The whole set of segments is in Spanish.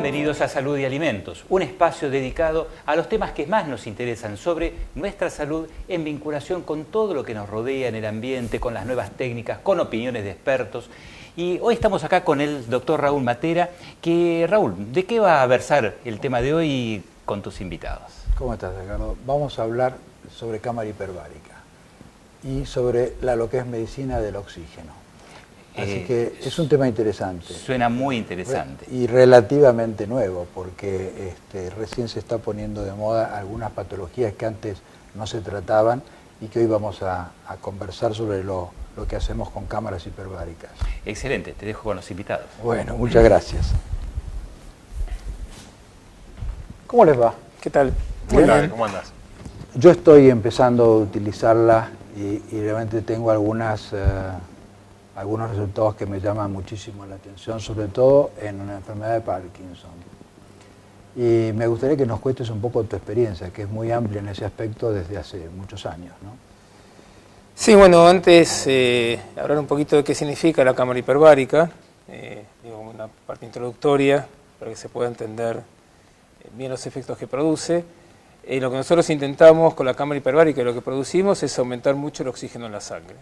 Bienvenidos a Salud y Alimentos, un espacio dedicado a los temas que más nos interesan sobre nuestra salud en vinculación con todo lo que nos rodea en el ambiente, con las nuevas técnicas, con opiniones de expertos. Y hoy estamos acá con el doctor Raúl Matera, que Raúl, ¿de qué va a versar el tema de hoy con tus invitados? ¿Cómo estás, Ricardo? Vamos a hablar sobre cámara hiperbárica y sobre lo que es medicina del oxígeno. Así que es un tema interesante. Suena muy interesante. Y relativamente nuevo, porque recién se está poniendo de moda algunas patologías que antes no se trataban y que hoy vamos a conversar sobre lo que hacemos con cámaras hiperbáricas. Excelente, te dejo con los invitados. Bueno, muchas gracias. ¿Cómo les va? ¿Qué tal? Muy Bien. bien. ¿Cómo andas? Yo estoy empezando a utilizarla y realmente tengo algunos resultados que me llaman muchísimo la atención, sobre todo en una enfermedad de Parkinson. Y me gustaría que nos cuentes un poco tu experiencia, que es muy amplia en ese aspecto desde hace muchos años, ¿no? Sí, bueno, antes hablar un poquito de qué significa la cámara hiperbárica, digo, una parte introductoria para que se pueda entender bien los efectos que produce. Lo que nosotros intentamos con la cámara hiperbárica y lo que producimos es aumentar mucho el oxígeno en la sangre.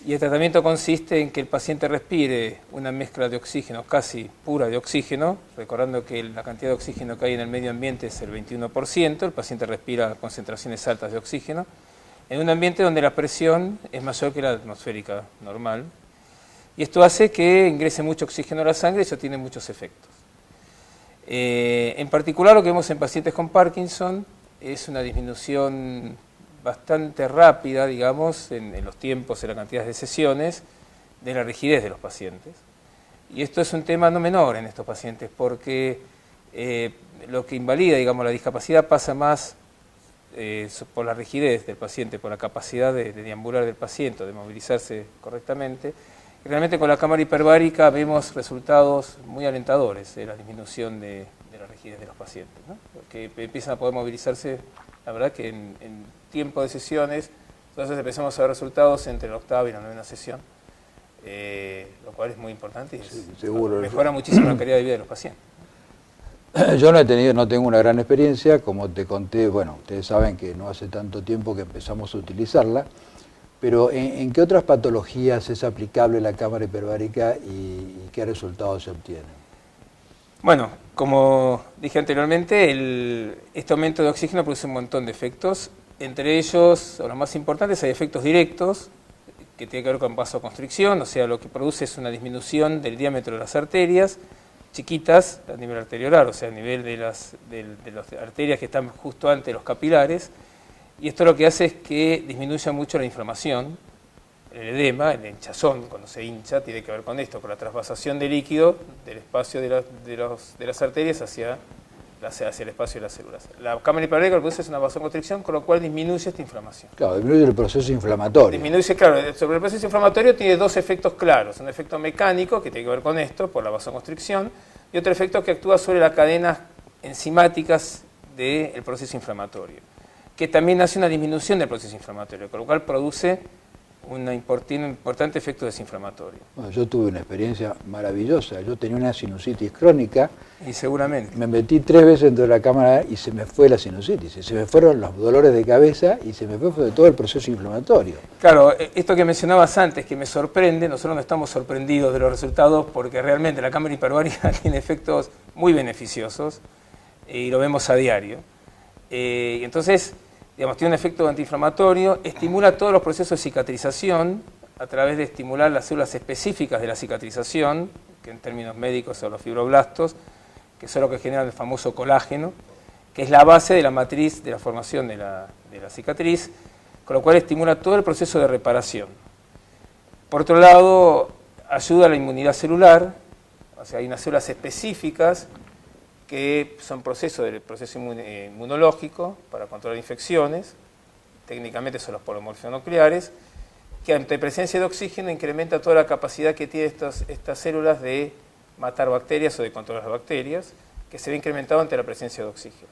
Y el tratamiento consiste en que el paciente respire una mezcla de oxígeno casi pura de oxígeno, recordando que la cantidad de oxígeno que hay en el medio ambiente es el 21%, el paciente respira concentraciones altas de oxígeno, en un ambiente donde la presión es mayor que la atmosférica normal, y esto hace que ingrese mucho oxígeno a la sangre y eso tiene muchos efectos. En particular lo que vemos en pacientes con Parkinson es una disminución bastante rápida, digamos, en los tiempos, en las cantidades de sesiones, de la rigidez de los pacientes. Y esto es un tema no menor en estos pacientes, porque lo que invalida, digamos, la discapacidad pasa más por la rigidez del paciente, por la capacidad de deambular del paciente, de movilizarse correctamente. Y realmente con la cámara hiperbárica vemos resultados muy alentadores de la disminución de la rigidez de los pacientes, ¿no? Que empiezan a poder movilizarse, la verdad que en tiempo de sesiones, entonces empezamos a ver resultados entre la octava y la novena sesión, lo cual es muy importante y sí, seguro. Mejora muchísimo la calidad de vida de los pacientes. Yo no tengo una gran experiencia, como te conté, bueno, ustedes saben que no hace tanto tiempo que empezamos a utilizarla, pero ¿en qué otras patologías es aplicable la cámara hiperbárica y qué resultados se obtienen? Bueno, como dije anteriormente, este aumento de oxígeno produce un montón de efectos. Entre ellos, o los más importantes, hay efectos directos, que tienen que ver con vasoconstricción, o sea, lo que produce es una disminución del diámetro de las arterias, chiquitas a nivel arteriolar, o sea, a nivel de las arterias que están justo antes de los capilares, y esto lo que hace es que disminuya mucho la inflamación, el edema, el hinchazón, cuando se hincha, tiene que ver con esto, con la trasvasación de líquido del espacio de las arterias hacia el espacio de las células. La cámara hiperbárica lo que produce es una vasoconstricción, con lo cual disminuye esta inflamación. Claro, disminuye el proceso inflamatorio. Disminuye, claro, sobre el proceso inflamatorio tiene dos efectos claros. Un efecto mecánico, que tiene que ver con esto, por la vasoconstricción, y otro efecto que actúa sobre las cadenas enzimáticas del proceso inflamatorio, que también hace una disminución del proceso inflamatorio, con lo cual produce un importante efecto desinflamatorio. Bueno, yo tuve una experiencia maravillosa. Yo tenía una sinusitis crónica. Y seguramente. Me metí 3 veces dentro de la cámara y se me fue la sinusitis. Se me fueron los dolores de cabeza y se me fue todo el proceso inflamatorio. Claro, esto que mencionabas antes, que me sorprende, nosotros no estamos sorprendidos de los resultados porque realmente la cámara hiperbárica tiene efectos muy beneficiosos y lo vemos a diario. Y entonces, digamos, tiene un efecto antiinflamatorio, estimula todos los procesos de cicatrización a través de estimular las células específicas de la cicatrización, que en términos médicos son los fibroblastos, que son los que generan el famoso colágeno, que es la base de la matriz de la formación de la cicatriz, con lo cual estimula todo el proceso de reparación. Por otro lado, ayuda a la inmunidad celular, o sea, hay unas células específicas que son proceso inmunológico para controlar infecciones, técnicamente son los polomorfios nucleares, que ante presencia de oxígeno incrementa toda la capacidad que tienen estas células de matar bacterias o de controlar las bacterias, que se ve incrementado ante la presencia de oxígeno.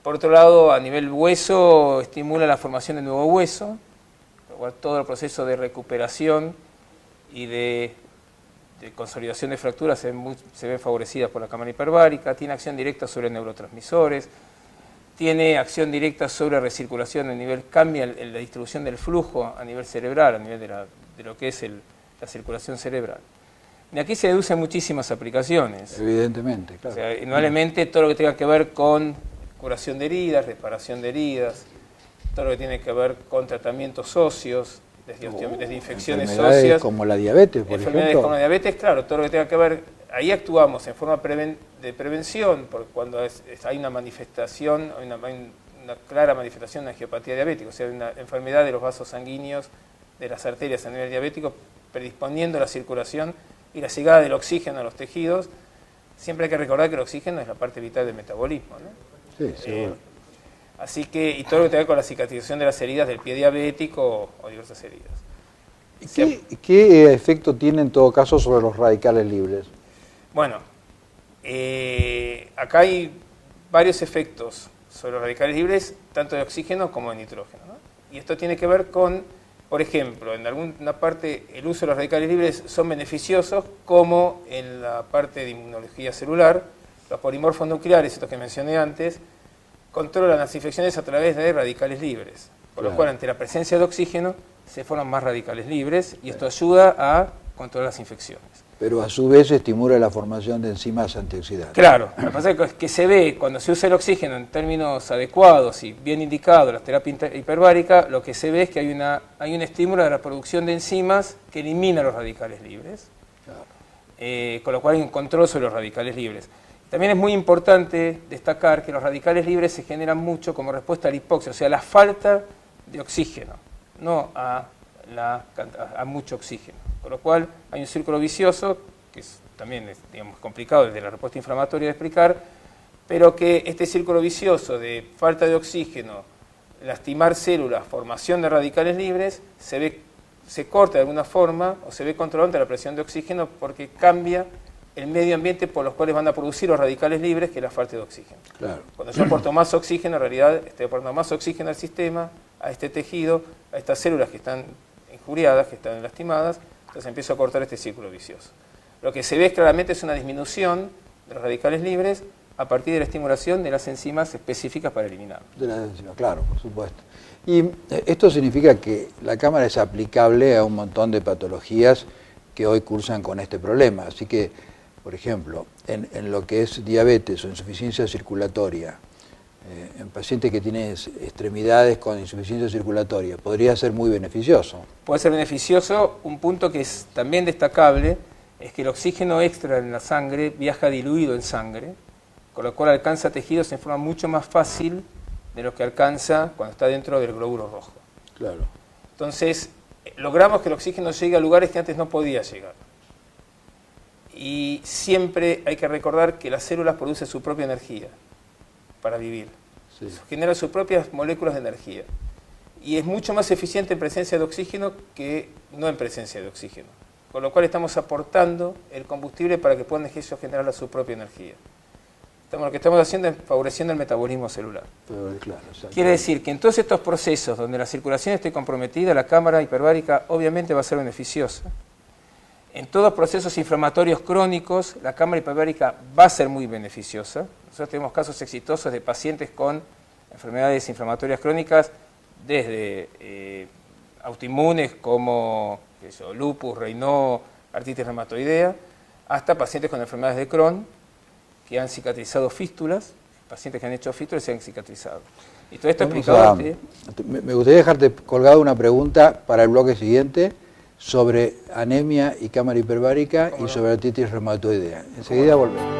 Por otro lado, a nivel hueso, estimula la formación de nuevo hueso, todo el proceso de recuperación y de de consolidación de fracturas se ven favorecidas por la cámara hiperbárica, tiene acción directa sobre neurotransmisores, tiene acción directa sobre recirculación a nivel, cambia la distribución del flujo a nivel cerebral, a nivel de lo que es la circulación cerebral. De aquí se deducen muchísimas aplicaciones. Evidentemente, claro. O sea, indudablemente todo lo que tenga que ver con curación de heridas, reparación de heridas, todo lo que tiene que ver con tratamientos óseos, desde infecciones óseas. Como la diabetes, por enfermedades ejemplo. como la diabetes, claro, todo lo que tenga que ver, ahí actuamos en forma de prevención, porque cuando hay una manifestación, hay una clara manifestación de angiopatía diabética, o sea, una enfermedad de los vasos sanguíneos, de las arterias a nivel diabético, predisponiendo la circulación y la llegada del oxígeno a los tejidos. Siempre hay que recordar que el oxígeno es la parte vital del metabolismo, ¿no? Sí, seguro. Así que, y todo lo que tenga que ver con la cicatrización de las heridas del pie diabético o diversas heridas. ¿Qué efecto tiene en todo caso sobre los radicales libres? Bueno, acá hay varios efectos sobre los radicales libres, tanto de oxígeno como de nitrógeno, ¿no? Y esto tiene que ver con, por ejemplo, en alguna parte el uso de los radicales libres son beneficiosos, como en la parte de inmunología celular. Los polimorfos nucleares, estos que mencioné antes, controlan las infecciones a través de radicales libres, por lo cual ante la presencia de oxígeno se forman más radicales libres y esto ayuda a controlar las infecciones. Pero a su vez estimula la formación de enzimas antioxidantes. Claro, lo que pasa es que se ve cuando se usa el oxígeno en términos adecuados y bien indicados, la terapia hiperbárica, lo que se ve es que hay un estímulo de la producción de enzimas que elimina los radicales libres, con lo cual hay un control sobre los radicales libres. También es muy importante destacar que los radicales libres se generan mucho como respuesta a la hipoxia, o sea, a la falta de oxígeno, no a mucho oxígeno. Con lo cual hay un círculo vicioso, que también es, digamos, complicado desde la respuesta inflamatoria de explicar, pero que este círculo vicioso de falta de oxígeno, lastimar células, formación de radicales libres, se corta de alguna forma o se ve controlado ante la presión de oxígeno porque cambia el medio ambiente por los cuales van a producir los radicales libres, que es la falta de oxígeno. Claro. Cuando yo aporto más oxígeno, en realidad estoy aportando más oxígeno al sistema, a este tejido, a estas células que están injuriadas, que están lastimadas, entonces empiezo a cortar este círculo vicioso. Lo que se ve claramente es una disminución de los radicales libres a partir de la estimulación de las enzimas específicas para eliminarlos. De las enzimas, claro, por supuesto. Y esto significa que la cámara es aplicable a un montón de patologías que hoy cursan con este problema. Así que, por ejemplo, en lo que es diabetes o insuficiencia circulatoria, en pacientes que tienen extremidades con insuficiencia circulatoria, podría ser muy beneficioso. Puede ser beneficioso. Un punto que es también destacable es que el oxígeno extra en la sangre viaja diluido en sangre, con lo cual alcanza tejidos en forma mucho más fácil de lo que alcanza cuando está dentro del glóbulo rojo. Claro. Entonces, logramos que el oxígeno llegue a lugares que antes no podía llegar. Y siempre hay que recordar que las células producen su propia energía para vivir. Sí. Generan sus propias moléculas de energía. Y es mucho más eficiente en presencia de oxígeno que no en presencia de oxígeno. Con lo cual estamos aportando el combustible para que puedan ellos generar su propia energía. Lo que estamos haciendo es favoreciendo el metabolismo celular. Claro, quiere decir que en todos estos procesos donde la circulación esté comprometida, la cámara hiperbárica obviamente va a ser beneficiosa. En todos procesos inflamatorios crónicos, la cámara hiperbárica va a ser muy beneficiosa. Nosotros tenemos casos exitosos de pacientes con enfermedades inflamatorias crónicas, desde autoinmunes como lupus, Raynaud, artritis reumatoidea, hasta pacientes con enfermedades de Crohn, que han cicatrizado fístulas, pacientes que han hecho fístulas y se han cicatrizado. Y todo esto explicado... Me gustaría dejarte colgado una pregunta para el bloque siguiente sobre anemia y cámara hiperbárica y sobre artritis reumatoidea. Enseguida volvemos.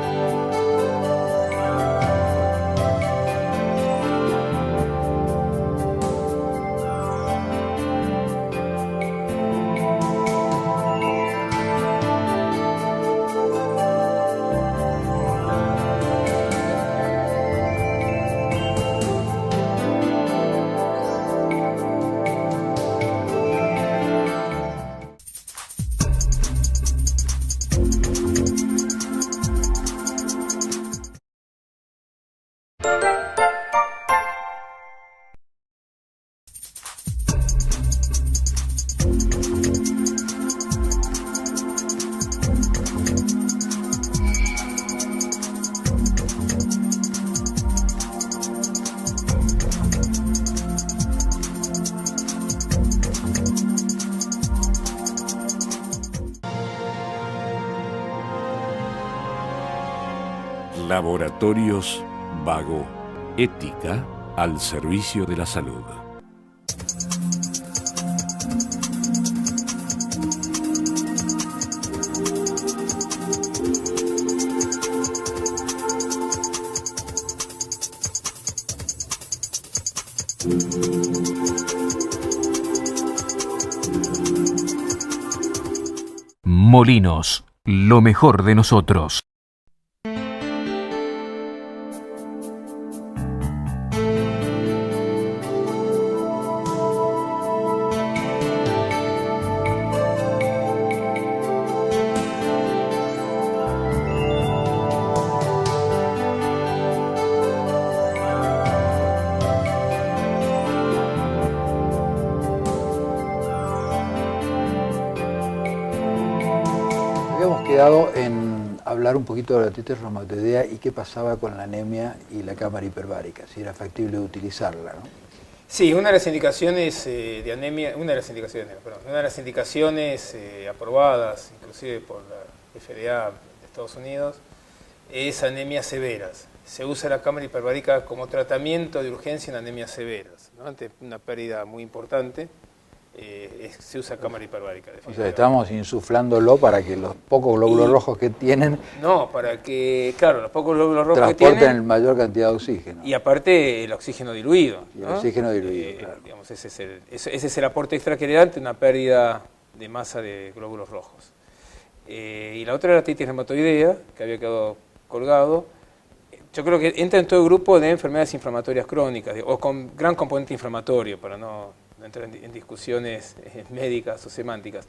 Laboratorios Vago. Ética al servicio de la salud. Molinos, lo mejor de nosotros. Habíamos quedado en hablar un poquito de la artritis reumatoidea y qué pasaba con la anemia y la cámara hiperbárica, si era factible utilizarla, ¿no? Sí, una de las indicaciones de anemia, una de las indicaciones aprobadas inclusive por la FDA de Estados Unidos es anemias severas. Se usa la cámara hiperbárica como tratamiento de urgencia en anemias severas, ¿no? Ante una pérdida muy importante. Se usa cámara hiperbárica. O sea, estamos insuflándolo para que los pocos glóbulos rojos que tienen... No, para que, claro, los pocos glóbulos rojos que transporten tienen... la mayor cantidad de oxígeno. Y aparte el oxígeno diluido. Y el ¿no? oxígeno diluido, claro. Digamos, ese es el aporte extra que le da ante una pérdida de masa de glóbulos rojos. Y la otra era la artritis reumatoidea, que había quedado colgado. Yo creo que entra en todo el grupo de enfermedades inflamatorias crónicas, o con gran componente inflamatorio, para no entrar en discusiones médicas o semánticas.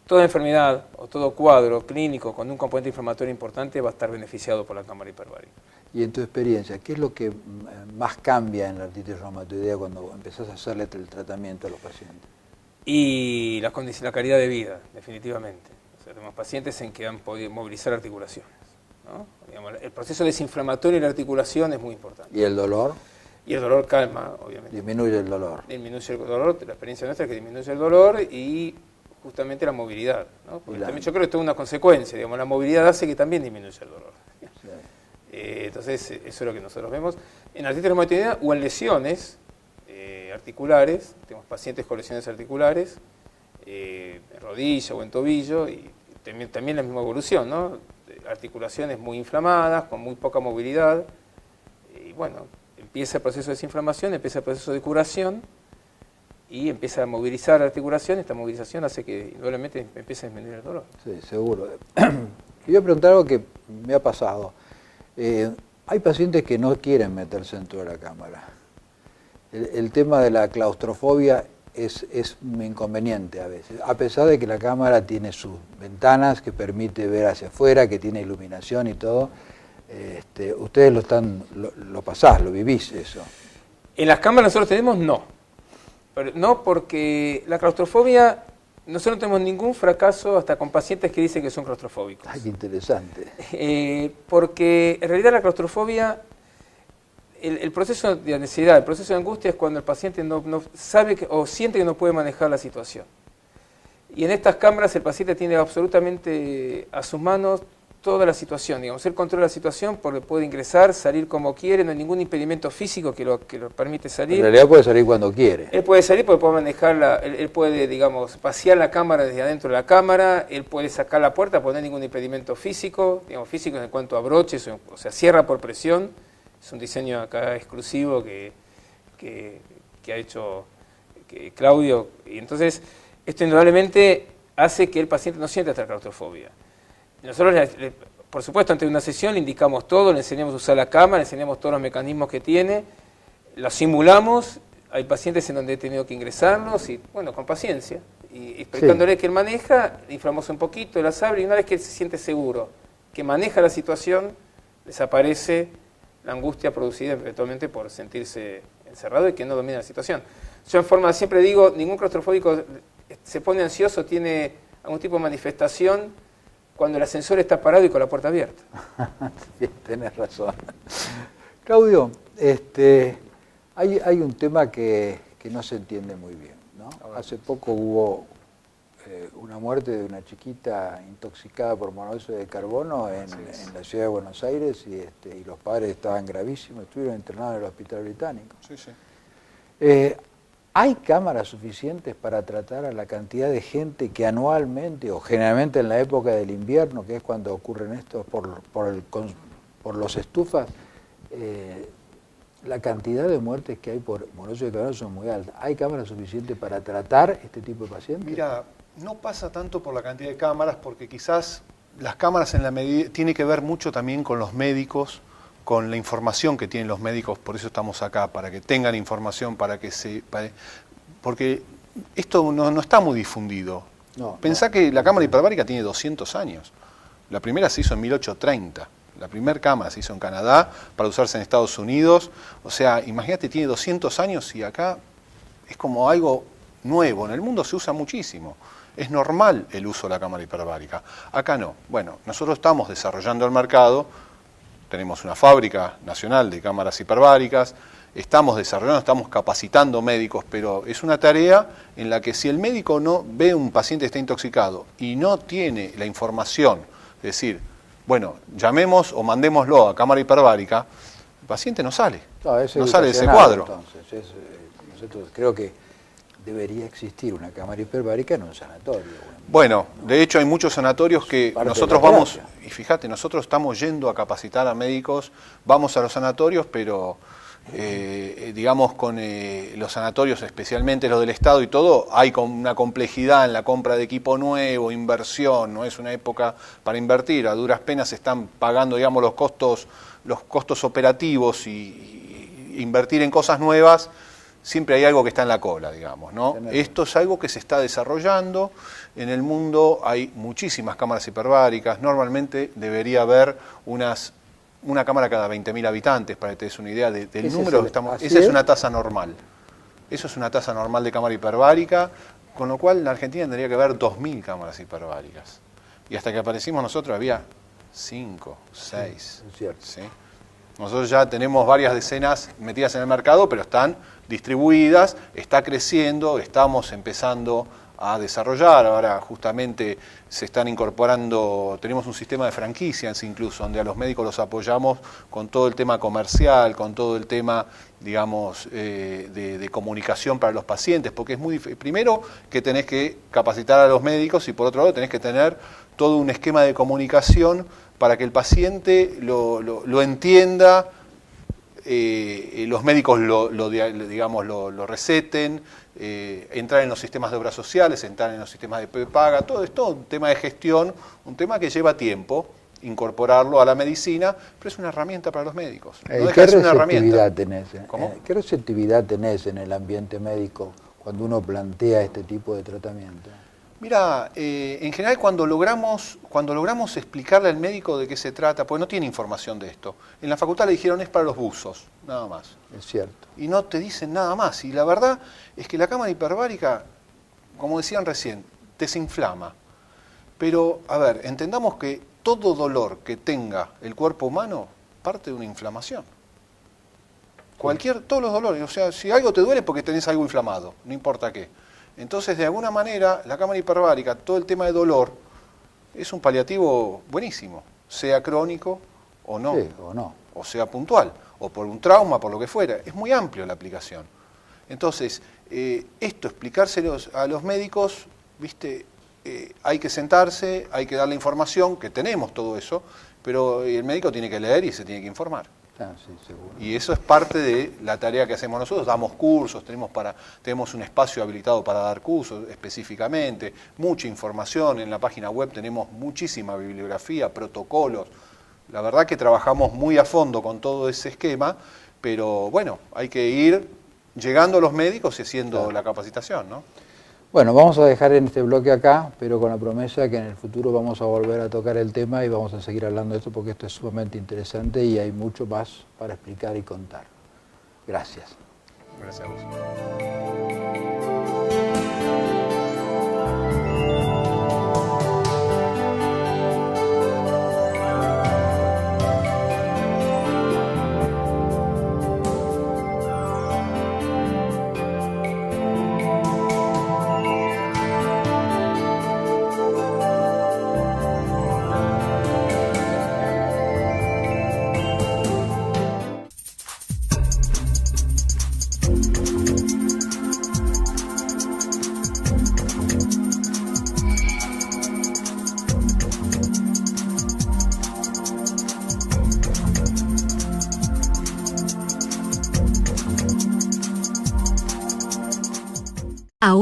Toda enfermedad o todo cuadro clínico con un componente inflamatorio importante va a estar beneficiado por la cámara hiperbárica. Y en tu experiencia, ¿qué es lo que más cambia en la artritis reumatoidea cuando empezás a hacerle el tratamiento a los pacientes? Y la calidad de vida, definitivamente. O sea, tenemos pacientes en que han podido movilizar articulaciones, ¿no? Digamos, el proceso desinflamatorio en la articulación es muy importante. ¿Y el dolor? Y el dolor calma, obviamente. Disminuye el dolor. Disminuye el dolor, la experiencia nuestra es que disminuye el dolor y justamente la movilidad, ¿no? Porque también yo creo que esto es una consecuencia, digamos, la movilidad hace que también disminuya el dolor. Sí. Entonces, eso es lo que nosotros vemos. En artritis reumatoidea o en lesiones articulares, tenemos pacientes con lesiones articulares, en rodilla o en tobillo, y también la misma evolución, ¿no? Articulaciones muy inflamadas, con muy poca movilidad, y bueno, empieza el proceso de desinflamación, empieza el proceso de curación y empieza a movilizar la articulación. Esta movilización hace que indudablemente empiece a disminuir el dolor. Sí, seguro. Quería preguntar algo que me ha pasado. Hay pacientes que no quieren meterse dentro de la cámara. El tema de la claustrofobia es un inconveniente a veces, a pesar de que la cámara tiene sus ventanas que permite ver hacia afuera, que tiene iluminación y todo. Ustedes lo pasás, lo vivís eso. En las cámaras nosotros tenemos no. Pero no, porque la claustrofobia, nosotros no tenemos ningún fracaso hasta con pacientes que dicen que son claustrofóbicos. Ay, qué interesante. Porque en realidad la claustrofobia, el proceso de ansiedad, el proceso de angustia es cuando el paciente no sabe o siente que no puede manejar la situación. Y en estas cámaras el paciente tiene absolutamente a sus manos toda la situación, digamos, él controla la situación porque puede ingresar, salir como quiere, no hay ningún impedimento físico que lo permite salir. En realidad puede salir cuando quiere. Él puede salir porque puede manejarla, él puede, digamos, pasear la cámara desde adentro de la cámara, él puede sacar la puerta porque no hay ningún impedimento físico, digamos, físico en cuanto a broches, o sea, cierra por presión. Es un diseño acá exclusivo que ha hecho Claudio, y entonces esto indudablemente hace que el paciente no sienta esta claustrofobia. Nosotros, por supuesto, antes de una sesión le indicamos todo, le enseñamos a usar la cámara, le enseñamos todos los mecanismos que tiene, lo simulamos, hay pacientes en donde he tenido que ingresarlos, y bueno, con paciencia, y explicándole que él maneja, le inflamos un poquito, las abre, y una vez que él se siente seguro, que maneja la situación, desaparece la angustia producida eventualmente por sentirse encerrado y que no domina la situación. Yo en forma, siempre digo, ningún claustrofóbico se pone ansioso, tiene algún tipo de manifestación cuando el ascensor está parado y con la puerta abierta. Sí, tenés razón. Claudio, hay un tema que no se entiende muy bien, ¿no? Hace poco hubo una muerte de una chiquita intoxicada por monóxido de carbono en la ciudad de Buenos Aires y los padres estaban gravísimos, estuvieron internados en el hospital británico. Sí, sí. ¿Hay cámaras suficientes para tratar a la cantidad de gente que anualmente o generalmente en la época del invierno, que es cuando ocurren estos por los estufas, la cantidad de muertes que hay por monóxido de carbono son muy altas? ¿Hay cámaras suficientes para tratar este tipo de pacientes? Mira, no pasa tanto por la cantidad de cámaras, porque quizás las cámaras en la medida tiene que ver mucho también con los médicos, con la información que tienen los médicos, por eso estamos acá, para que tengan información, porque esto no está muy difundido. Pensá que la cámara hiperbárica tiene 200 años. La primera se hizo en 1830. La primera cámara se hizo en Canadá para usarse en Estados Unidos. O sea, imagínate, tiene 200 años y acá es como algo nuevo. En el mundo se usa muchísimo. Es normal el uso de la cámara hiperbárica. Acá no. Bueno, nosotros estamos desarrollando el mercado. Tenemos una fábrica nacional de cámaras hiperbáricas. Estamos desarrollando, estamos capacitando médicos, pero es una tarea en la que si el médico no ve un paciente que está intoxicado y no tiene la información, es decir, bueno, llamemos o mandémoslo a cámara hiperbárica, el paciente no sale, no sale de ese cuadro. Entonces, nosotros creo que debería existir una cámara hiperbárica en un sanatorio. Bueno, de hecho hay muchos sanatorios que nosotros vamos, y fíjate, nosotros estamos yendo a capacitar a médicos, vamos a los sanatorios, pero digamos con los sanatorios, especialmente los del Estado y todo, hay una complejidad en la compra de equipo nuevo, inversión, no es una época para invertir, a duras penas se están pagando, digamos, los costos operativos y invertir en cosas nuevas, siempre hay algo que está en la cola, digamos, ¿no? Esto es algo que se está desarrollando, en el mundo hay muchísimas cámaras hiperbáricas, normalmente debería haber una cámara cada 20.000 habitantes, para que te des una idea del número que estamos. Esa es una tasa normal. Eso es una tasa normal de cámara hiperbárica, con lo cual en la Argentina tendría que haber 2.000 cámaras hiperbáricas. Y hasta que aparecimos nosotros había 5, 6. ¿Sí? Nosotros ya tenemos varias decenas metidas en el mercado, pero están distribuidas, está creciendo, estamos empezando a desarrollar. Ahora justamente se están incorporando, tenemos un sistema de franquicias incluso, donde a los médicos los apoyamos con todo el tema comercial, con todo el tema, digamos, de comunicación para los pacientes, porque es muy difícil. Primero que tenés que capacitar a los médicos y por otro lado tenés que tener todo un esquema de comunicación para que el paciente lo entienda, los médicos lo receten, entrar en los sistemas de obras sociales, entrar en los sistemas de prepaga, todo esto, un tema de gestión, un tema que lleva tiempo, incorporarlo a la medicina, pero es una herramienta para los médicos. No deja de ser una herramienta. ¿Qué receptividad tenés en el ambiente médico cuando uno plantea este tipo de tratamiento? Mira, en general cuando logramos explicarle al médico de qué se trata, pues no tiene información de esto. En la facultad le dijeron es para los buzos, nada más. Es cierto. Y no te dicen nada más. Y la verdad es que la cámara hiperbárica, como decían recién, desinflama. Pero, a ver, entendamos que todo dolor que tenga el cuerpo humano parte de una inflamación. Todos los dolores, o sea, si algo te duele es porque tenés algo inflamado, no importa qué. Entonces, de alguna manera, la cámara hiperbárica, todo el tema de dolor, es un paliativo buenísimo, sea crónico o no, sí, o sea puntual, o por un trauma, por lo que fuera. Es muy amplio la aplicación. Entonces, esto, explicárselos a los médicos, ¿viste? Hay que sentarse, hay que darle información, que tenemos todo eso, pero el médico tiene que leer y se tiene que informar. Sí, seguro. Y eso es parte de la tarea que hacemos nosotros, damos cursos, tenemos un espacio habilitado para dar cursos específicamente, mucha información, en la página web tenemos muchísima bibliografía, protocolos, la verdad que trabajamos muy a fondo con todo ese esquema, pero bueno, hay que ir llegando a los médicos y haciendo la capacitación, ¿no? Bueno, vamos a dejar en este bloque acá, pero con la promesa que en el futuro vamos a volver a tocar el tema y vamos a seguir hablando de esto porque esto es sumamente interesante y hay mucho más para explicar y contar. Gracias. Gracias a vos.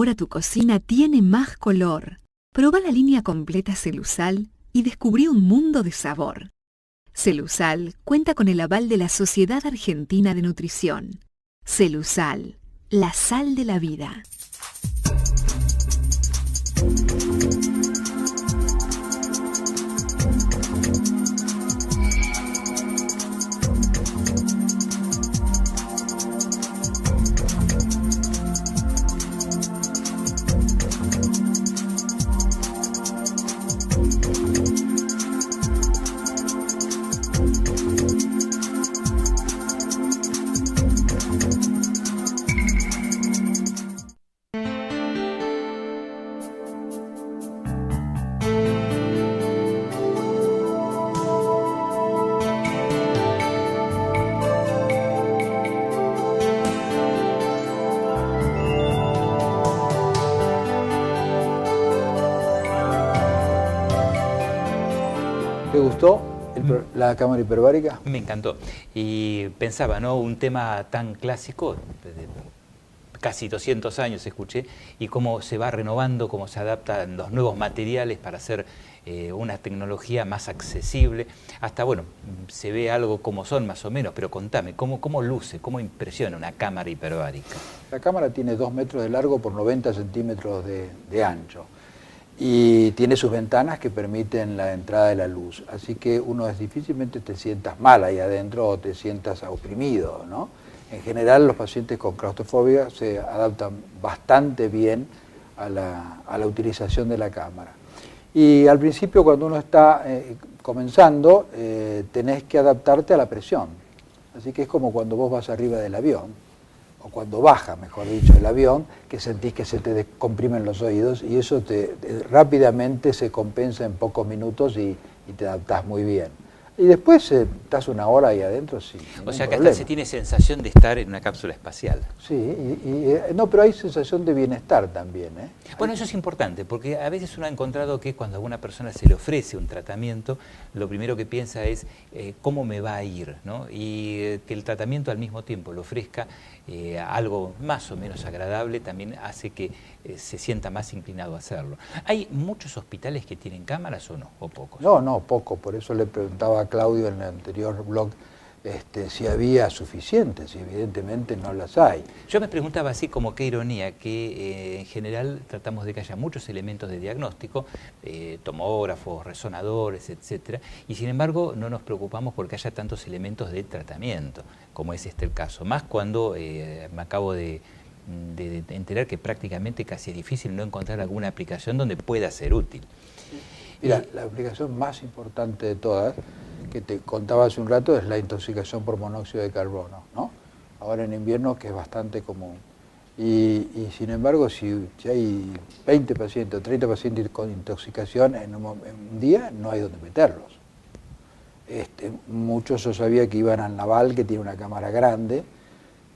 Ahora tu cocina tiene más color. Proba la línea completa Celusal y descubrí un mundo de sabor. Celusal cuenta con el aval de la Sociedad Argentina de Nutrición. Celusal, la sal de la vida. ¿Te gustó la cámara hiperbárica? Me encantó. Y pensaba, ¿no? Un tema tan clásico, de casi 200 años escuché, y cómo se va renovando, cómo se adaptan los nuevos materiales para hacer una tecnología más accesible. Hasta, bueno, se ve algo como son más o menos, pero contame, ¿cómo luce, cómo impresiona una cámara hiperbárica? La cámara tiene 2 metros de largo por 90 centímetros de ancho. Y tiene sus ventanas que permiten la entrada de la luz, así que uno difícilmente te sientas mal ahí adentro o te sientas oprimido, ¿no? En general los pacientes con claustrofobia se adaptan bastante bien a la utilización de la cámara. Y al principio cuando uno está comenzando, tenés que adaptarte a la presión, así que es como cuando vos vas arriba del avión, o cuando baja, mejor dicho, el avión, que sentís que se te descomprimen los oídos y eso rápidamente se compensa en pocos minutos y te adaptás muy bien. Y después estás una hora ahí adentro, sí. O sea que hasta se tiene sensación de estar en una cápsula espacial. Sí, no, pero hay sensación de bienestar también, ¿eh? Bueno, eso es importante, porque a veces uno ha encontrado que cuando a una persona se le ofrece un tratamiento, lo primero que piensa es cómo me va a ir, ¿no? Y que el tratamiento al mismo tiempo le ofrezca algo más o menos agradable también hace que se sienta más inclinado a hacerlo. ¿Hay muchos hospitales que tienen cámaras o no, o pocos? No, poco, por eso le preguntaba a Claudio en el anterior blog si había suficientes, y evidentemente no las hay. Yo me preguntaba así como qué ironía, que en general tratamos de que haya muchos elementos de diagnóstico, tomógrafos, resonadores, etcétera, y sin embargo no nos preocupamos porque haya tantos elementos de tratamiento, como es el caso, más cuando me acabo de enterar que prácticamente casi es difícil no encontrar alguna aplicación donde pueda ser útil. Mira, la aplicación más importante de todas, que te contaba hace un rato, es la intoxicación por monóxido de carbono, ¿no? Ahora en invierno, que es bastante común. Y sin embargo, si hay 20 pacientes o 30 pacientes con intoxicación en un día, no hay donde meterlos. Muchos yo sabía que iban al Naval, que tiene una cámara grande,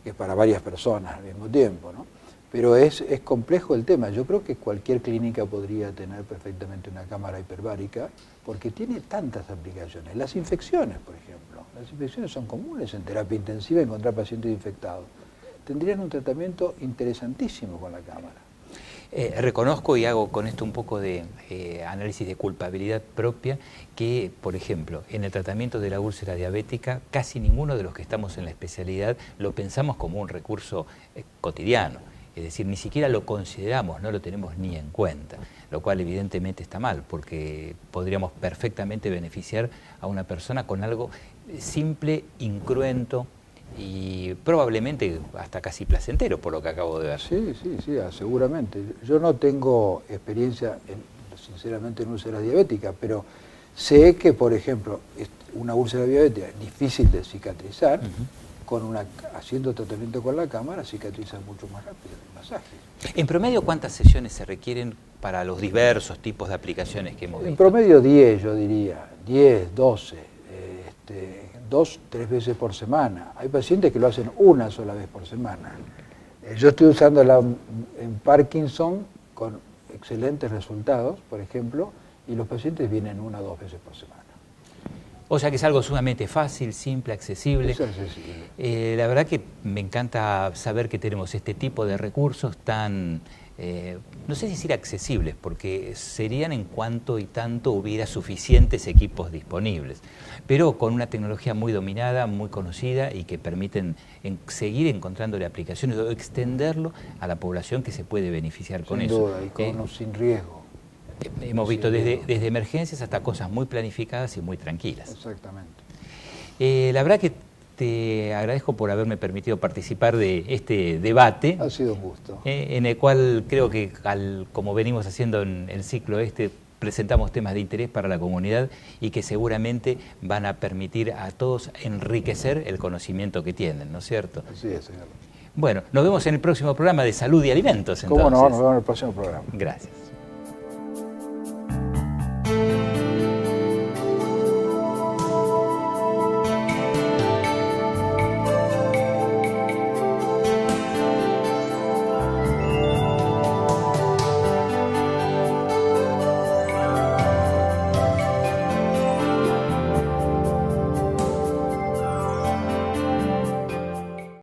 que es para varias personas al mismo tiempo, ¿no? Pero es complejo el tema. Yo creo que cualquier clínica podría tener perfectamente una cámara hiperbárica porque tiene tantas aplicaciones. Las infecciones, por ejemplo. Las infecciones son comunes en terapia intensiva encontrar pacientes infectados. Tendrían un tratamiento interesantísimo con la cámara. Reconozco y hago con esto un poco de análisis de culpabilidad propia que, por ejemplo, en el tratamiento de la úlcera diabética, casi ninguno de los que estamos en la especialidad lo pensamos como un recurso cotidiano. Es decir, ni siquiera lo consideramos, no lo tenemos ni en cuenta, lo cual evidentemente está mal, porque podríamos perfectamente beneficiar a una persona con algo simple, incruento y probablemente hasta casi placentero, por lo que acabo de ver. Sí, seguramente. Yo no tengo experiencia, sinceramente, en úlceras diabéticas, pero sé que, por ejemplo, una úlcera diabética es difícil de cicatrizar. Haciendo tratamiento con la cámara cicatriza mucho más rápido el masaje. En promedio, ¿cuántas sesiones se requieren para los diversos tipos de aplicaciones que hemos visto? En promedio 10, yo diría, 10, 12, 2, 3 veces por semana. Hay pacientes que lo hacen una sola vez por semana. Yo estoy usándola en Parkinson con excelentes resultados, por ejemplo, y los pacientes vienen 1 o 2 veces por semana. O sea que es algo sumamente fácil, simple, accesible. Es accesible. La verdad que me encanta saber que tenemos este tipo de recursos tan no sé si decir accesibles, porque serían en cuanto y tanto hubiera suficientes equipos disponibles, pero con una tecnología muy dominada, muy conocida y que permiten seguir encontrándole aplicaciones o extenderlo a la población que se puede beneficiar con eso. Sin duda, y sin riesgo. Hemos visto desde emergencias hasta cosas muy planificadas y muy tranquilas. Exactamente. La verdad que te agradezco por haberme permitido participar de este debate. Ha sido un gusto. En el cual creo que, como venimos haciendo en el ciclo presentamos temas de interés para la comunidad y que seguramente van a permitir a todos enriquecer el conocimiento que tienen, ¿no es cierto? Así es, señor. Bueno, nos vemos en el próximo programa de Salud y Alimentos, entonces. ¿Cómo no? Nos vemos en el próximo programa. Gracias.